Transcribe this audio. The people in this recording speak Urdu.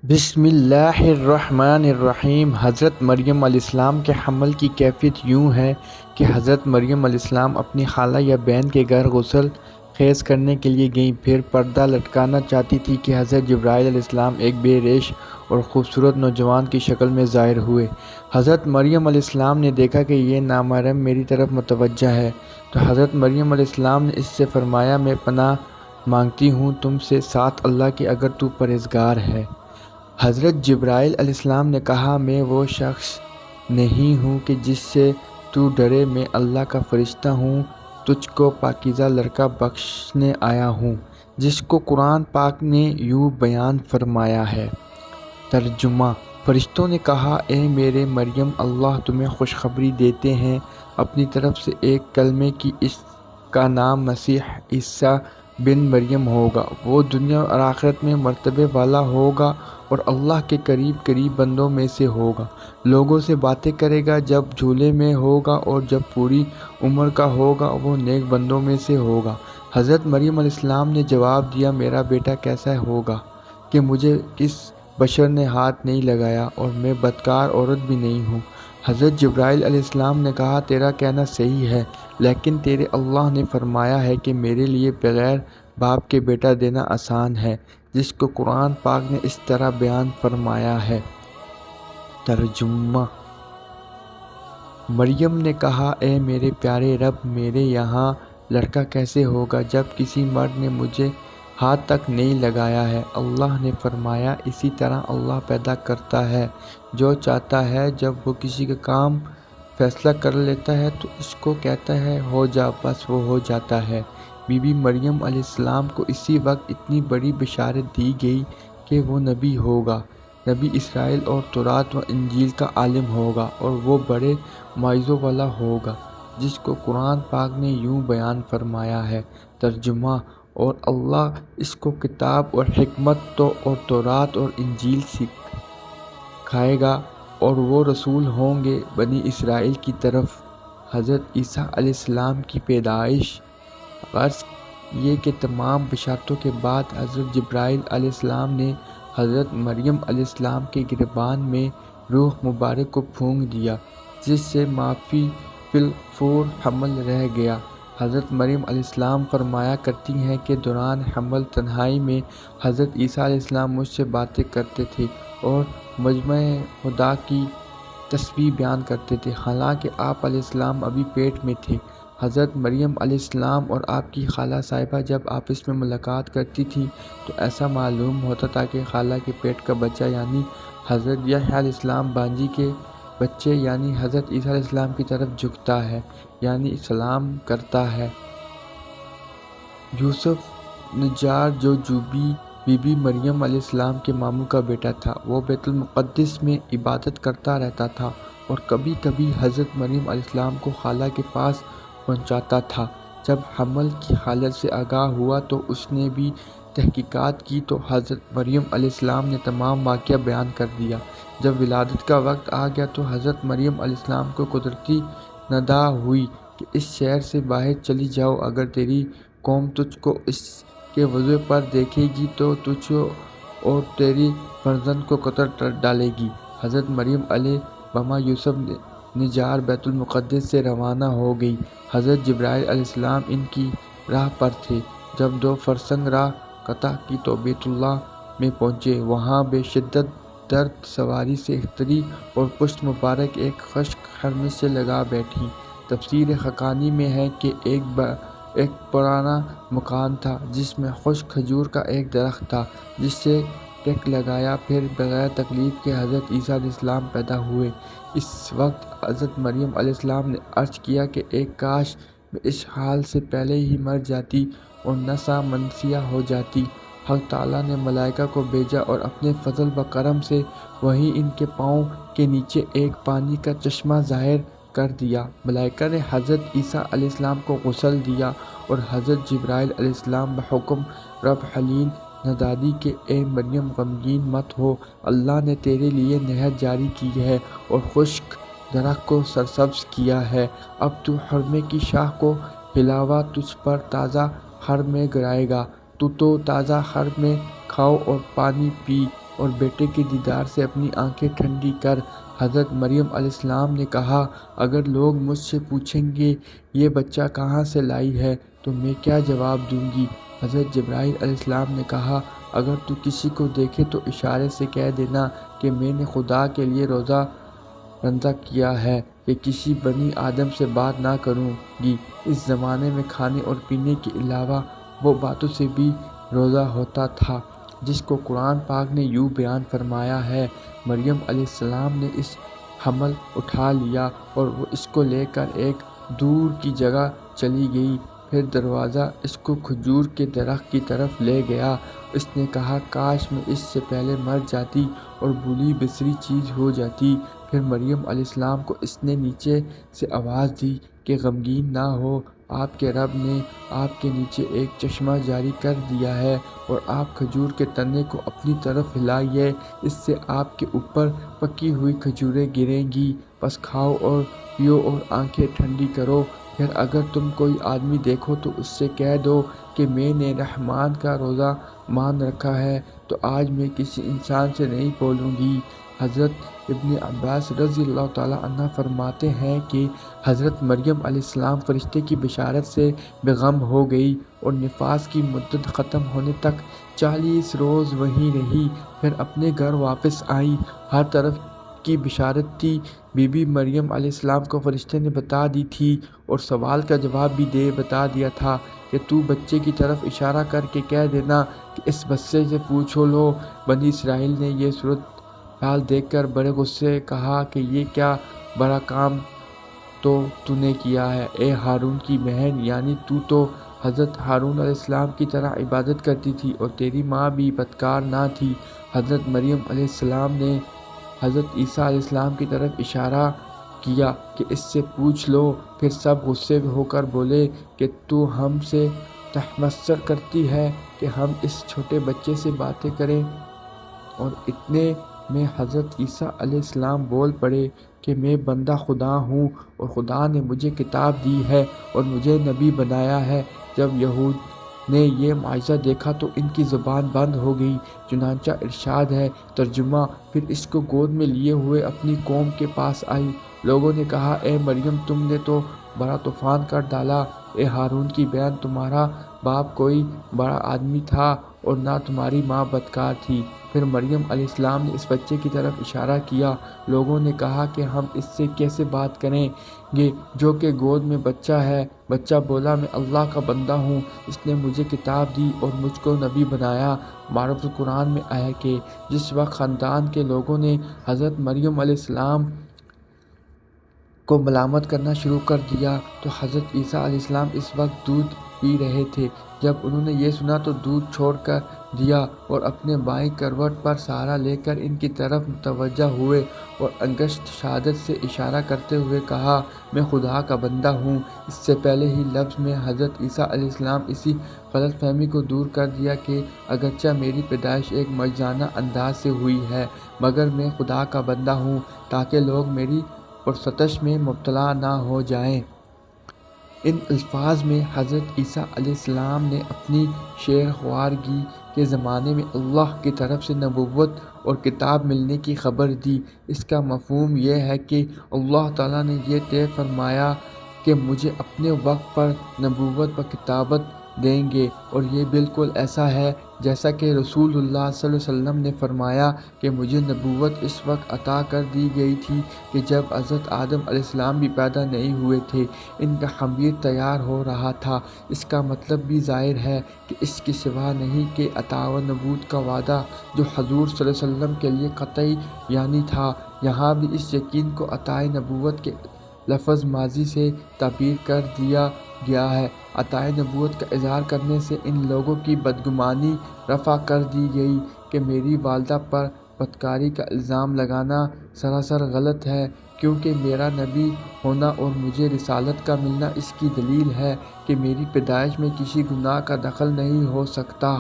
بسم اللہ الرحمن الرحیم۔ حضرت مریم علیہ السلام کے حمل کی کیفیت یوں ہے کہ حضرت مریم علیہ السلام اپنی خالہ یا بہن کے گھر غسل خیز کرنے کے لیے گئیں۔ پھر پردہ لٹکانا چاہتی تھی کہ حضرت جبرائیل علیہ السلام ایک بے ریش اور خوبصورت نوجوان کی شکل میں ظاہر ہوئے۔ حضرت مریم علیہ السلام نے دیکھا کہ یہ نامحرم میری طرف متوجہ ہے، تو حضرت مریم علیہ السلام نے اس سے فرمایا، میں پناہ مانگتی ہوں تم سے ساتھ اللہ کی، اگر تو پرہیزگار ہے۔ حضرت جبرائیل علیہ السلام نے کہا، میں وہ شخص نہیں ہوں کہ جس سے تو ڈرے، میں اللہ کا فرشتہ ہوں، تجھ کو پاکیزہ لڑکا بخشنے آیا ہوں، جس کو قرآن پاک نے یوں بیان فرمایا ہے۔ ترجمہ: فرشتوں نے کہا، اے میرے مریم، اللہ تمہیں خوشخبری دیتے ہیں اپنی طرف سے ایک کلمے کی، اس کا نام مسیح عیسیٰ بن مریم ہوگا۔ وہ دنیا اور آخرت میں مرتبے والا ہوگا اور اللہ کے قریب بندوں میں سے ہوگا۔ لوگوں سے باتیں کرے گا جب جھولے میں ہوگا، اور جب پوری عمر کا ہوگا وہ نیک بندوں میں سے ہوگا۔ حضرت مریم علیہ السلام نے جواب دیا، میرا بیٹا کیسا ہوگا کہ مجھے کس بشر نے ہاتھ نہیں لگایا اور میں بدکار عورت بھی نہیں ہوں۔ حضرت جبرائیل علیہ السلام نے کہا، تیرا کہنا صحیح ہے، لیکن تیرے اللہ نے فرمایا ہے کہ میرے لیے بغیر باپ کے بیٹا دینا آسان ہے، جس کو قرآن پاک نے اس طرح بیان فرمایا ہے۔ ترجمہ: مریم نے کہا، اے میرے پیارے رب، میرے یہاں لڑکا کیسے ہوگا جب کسی مرد نے مجھے ہاتھ تک نہیں لگایا ہے؟ اللہ نے فرمایا، اسی طرح اللہ پیدا کرتا ہے جو چاہتا ہے، جب وہ کسی کا کام فیصلہ کر لیتا ہے تو اس کو کہتا ہے ہو جا، بس وہ ہو جاتا ہے۔ بی بی مریم علیہ السلام کو اسی وقت اتنی بڑی بشارت دی گئی کہ وہ نبی ہوگا، نبی اسرائیل اور توراۃ و انجیل کا عالم ہوگا، اور وہ بڑے معجزوں والا ہوگا، جس کو قرآن پاک نے یوں بیان فرمایا ہے۔ ترجمہ: اور اللہ اس کو کتاب اور حکمت اور توراۃ اور انجیل سکھائے گا، اور وہ رسول ہوں گے بنی اسرائیل کی طرف۔ حضرت عیسیٰ علیہ السلام کی پیدائش۔ غرض یہ کہ تمام بشارتوں کے بعد حضرت جبرائیل علیہ السلام نے حضرت مریم علیہ السلام کے گریبان میں روح مبارک کو پھونک دیا، جس سے ما فی الفور حمل رہ گیا۔ حضرت مریم علیہ السلام فرمایا کرتی ہیں کہ دوران حمل تنہائی میں حضرت عیسیٰ علیہ السلام مجھ سے باتیں کرتے تھے اور مجمع خدا کی تسبیح بیان کرتے تھے، حالانکہ آپ علیہ السلام ابھی پیٹ میں تھے۔ حضرت مریم علیہ السلام اور آپ کی خالہ صاحبہ جب آپس میں ملاقات کرتی تھیں تو ایسا معلوم ہوتا تھا کہ خالہ کے پیٹ کا بچہ یعنی حضرت یحییٰ علیہ السلام بانجی کے بچے یعنی حضرت عیسیٰ علیہ السلام کی طرف جھکتا ہے، یعنی سلام کرتا ہے۔ یوسف نجار جو بی بی مریم علیہ السلام کے ماموں کا بیٹا تھا، وہ بیت المقدس میں عبادت کرتا رہتا تھا اور کبھی کبھی حضرت مریم علیہ السلام کو خالہ کے پاس پہنچاتا تھا۔ جب حمل کی حالت سے آگاہ ہوا تو اس نے بھی تحقیقات کی تو حضرت مریم علیہ السلام نے تمام واقعہ بیان کر دیا۔ جب ولادت کا وقت آ گیا تو حضرت مریم علیہ السلام کو قدرتی ندا ہوئی کہ اس شہر سے باہر چلی جاؤ، اگر تیری قوم تجھ کو اس کے وضو پر دیکھے گی تو تجھ اور تیری فرزند کو قتل کر ڈالے گی۔ حضرت مریم علیہ بما یوسف نجار بیت المقدس سے روانہ ہو گئی۔ حضرت جبرائیل علیہ السلام ان کی راہ پر تھے۔ جب 2 فرسنگ راہ قطع کی تو بیت اللہ میں پہنچے۔ وہاں بے شدت درد سواری سے اتری اور پشت مبارک ایک خشک خرمن سے لگا بیٹھی۔ تفسیر حقانی میں ہے کہ ایک پرانا مکان تھا جس میں خشک کھجور کا ایک درخت تھا، جس سے ٹیک لگایا، پھر بغیر تکلیف کے حضرت عیسیٰ علیہ السلام پیدا ہوئے۔ اس وقت حضرت مریم علیہ السلام نے عرض کیا کہ اے کاش میں اس حال سے پہلے ہی مر جاتی اور نسا منسیہ ہو جاتی۔ حق تعالیٰ نے ملائکہ کو بھیجا اور اپنے فضل و کرم سے وہیں ان کے پاؤں کے نیچے ایک پانی کا چشمہ ظاہر کر دیا۔ ملائکہ نے حضرت عیسیٰ علیہ السلام کو غسل دیا اور حضرت جبرائیل علیہ السلام بحکم رب حلیم نادی کہ اے مریم غمگین مت ہو، اللہ نے تیرے لیے نہر جاری کی ہے اور خشک درخت کو سرسبز کیا ہے، اب تو حرمے کی شاخ کو ہلاوا، تجھ پر تازہ خر میں گرائے گا، تو تازہ خر میں کھاؤ اور پانی پی اور بیٹے کے دیدار سے اپنی آنکھیں ٹھنڈی کر حضرت مریم علیہ السلام نے کہا، اگر لوگ مجھ سے پوچھیں گے یہ بچہ کہاں سے لائی ہے تو میں کیا جواب دوں گی؟ حضرت جبرائیل علیہ السلام نے کہا، اگر تو کسی کو دیکھے تو اشارے سے کہہ دینا کہ میں نے خدا کے لیے روزہ رنظہ کیا ہے کہ کسی بنی آدم سے بات نہ کروں گی۔ اس زمانے میں کھانے اور پینے کے علاوہ وہ باتوں سے بھی روزہ ہوتا تھا، جس کو قرآن پاک نے یوں بیان فرمایا ہے، مریم علیہ السلام نے اس حمل اٹھا لیا اور وہ اس کو لے کر ایک دور کی جگہ چلی گئی، پھر دروازہ اس کو کھجور کے درخت کی طرف لے گیا۔ اس نے کہا، کاش میں اس سے پہلے مر جاتی اور بھولی بسری چیز ہو جاتی۔ پھر مریم علیہ السلام کو اس نے نیچے سے آواز دی کہ غمگین نہ ہو، آپ کے رب نے آپ کے نیچے ایک چشمہ جاری کر دیا ہے اور آپ کھجور کے تنے کو اپنی طرف ہلائیے، اس سے آپ کے اوپر پکی ہوئی کھجوریں گریں گی، پس کھاؤ اور پیو اور آنکھیں ٹھنڈی کرو۔ پھر اگر تم کوئی آدمی دیکھو تو اس سے کہہ دو کہ میں نے رحمان کا روزہ مان رکھا ہے، تو آج میں کسی انسان سے نہیں بولوں گی۔ حضرت ابن عباس رضی اللہ تعالیٰ عنہ فرماتے ہیں کہ حضرت مریم علیہ السلام فرشتے کی بشارت سے بے غم ہو گئی اور نفاس کی مدت ختم ہونے تک 40 روز وہیں رہی، پھر اپنے گھر واپس آئیں۔ ہر طرف کی بشارت تھی، بی بی مریم علیہ السلام کو فرشتے نے بتا دی تھی اور سوال کا جواب بھی بتا دیا تھا کہ تو بچے کی طرف اشارہ کر کے کہہ دینا کہ اس بچے سے پوچھ لو۔ بنی اسرائیل نے یہ صورتحال دیکھ کر بڑے غصے کہا کہ یہ کیا بڑا کام تو نے کیا ہے، اے ہارون کی بہن، یعنی تو حضرت ہارون علیہ السلام کی طرح عبادت کرتی تھی اور تیری ماں بھی بدکار نہ تھی۔ حضرت مریم علیہ السلام نے حضرت عیسیٰ علیہ السلام کی طرف اشارہ کیا کہ اس سے پوچھ لو، پھر سب غصے ہو کر بولے کہ تو ہم سے تمسخر کرتی ہے کہ ہم اس چھوٹے بچے سے باتیں کریں، اور اتنے میں حضرت عیسیٰ علیہ السلام بول پڑے کہ میں بندہ خدا ہوں اور خدا نے مجھے کتاب دی ہے اور مجھے نبی بنایا ہے۔ جب یہود نے یہ معجزہ دیکھا تو ان کی زبان بند ہو گئی، چنانچہ ارشاد ہے ترجمہ، پھر اس کو گود میں لیے ہوئے اپنی قوم کے پاس آئی۔ لوگوں نے کہا، اے مریم، تم نے تو بڑا طوفان کر ڈالا، اے ہارون کی بہن، تمہارا باپ کوئی بڑا آدمی تھا اور نہ تمہاری ماں بدکار تھی۔ پھر مریم علیہ السلام نے اس بچے کی طرف اشارہ کیا۔ لوگوں نے کہا کہ ہم اس سے کیسے بات کریں گے جو کہ گود میں بچہ ہے؟ بچہ بولا، میں اللہ کا بندہ ہوں، اس نے مجھے کتاب دی اور مجھ کو نبی بنایا۔ معرفت القرآن میں ہے کہ جس وقت خاندان کے لوگوں نے حضرت مریم علیہ السلام کو ملامت کرنا شروع کر دیا تو حضرت عیسیٰ علیہ السلام اس وقت دودھ پی رہے تھے۔ جب انہوں نے یہ سنا تو دودھ چھوڑ کر دیا اور اپنے بائیں کروٹ پر سہارا لے کر ان کی طرف متوجہ ہوئے اور انگشت شہادت سے اشارہ کرتے ہوئے کہا، میں خدا کا بندہ ہوں۔ اس سے پہلے ہی لفظ میں حضرت عیسیٰ علیہ السلام اسی غلط فہمی کو دور کر دیا کہ اگرچہ میری پیدائش ایک معجزانہ انداز سے ہوئی ہے، مگر میں خدا کا بندہ ہوں تاکہ لوگ میری پرستش میں مبتلا نہ ہو جائیں۔ ان الفاظ میں حضرت عیسیٰ علیہ السلام نے اپنی شیر خوارگی کے زمانے میں اللہ کی طرف سے نبوت اور کتاب ملنے کی خبر دی۔ اس کا مفہوم یہ ہے کہ اللہ تعالیٰ نے یہ طے فرمایا کہ مجھے اپنے وقت پر نبوت و کتابت دیں گے، اور یہ بالکل ایسا ہے جیسا کہ رسول اللہ صلی اللہ علیہ وسلم نے فرمایا کہ مجھے نبوت اس وقت عطا کر دی گئی تھی کہ جب حضرت آدم علیہ السلام بھی پیدا نہیں ہوئے تھے، ان کا خمیر تیار ہو رہا تھا۔ اس کا مطلب بھی ظاہر ہے کہ اس کے سوا نہیں کہ عطا و نبوت کا وعدہ جو حضور صلی اللہ علیہ وسلم کے لیے قطعی یعنی تھا، یہاں بھی اس یقین کو عطائے نبوت کے لفظ ماضی سے تعبیر کر دیا گیا ہے۔ عطائے نبوت کا اظہار کرنے سے ان لوگوں کی بدگمانی رفع کر دی گئی کہ میری والدہ پر بدکاری کا الزام لگانا سراسر غلط ہے، کیونکہ میرا نبی ہونا اور مجھے رسالت کا ملنا اس کی دلیل ہے کہ میری پیدائش میں کسی گناہ کا دخل نہیں ہو سکتا۔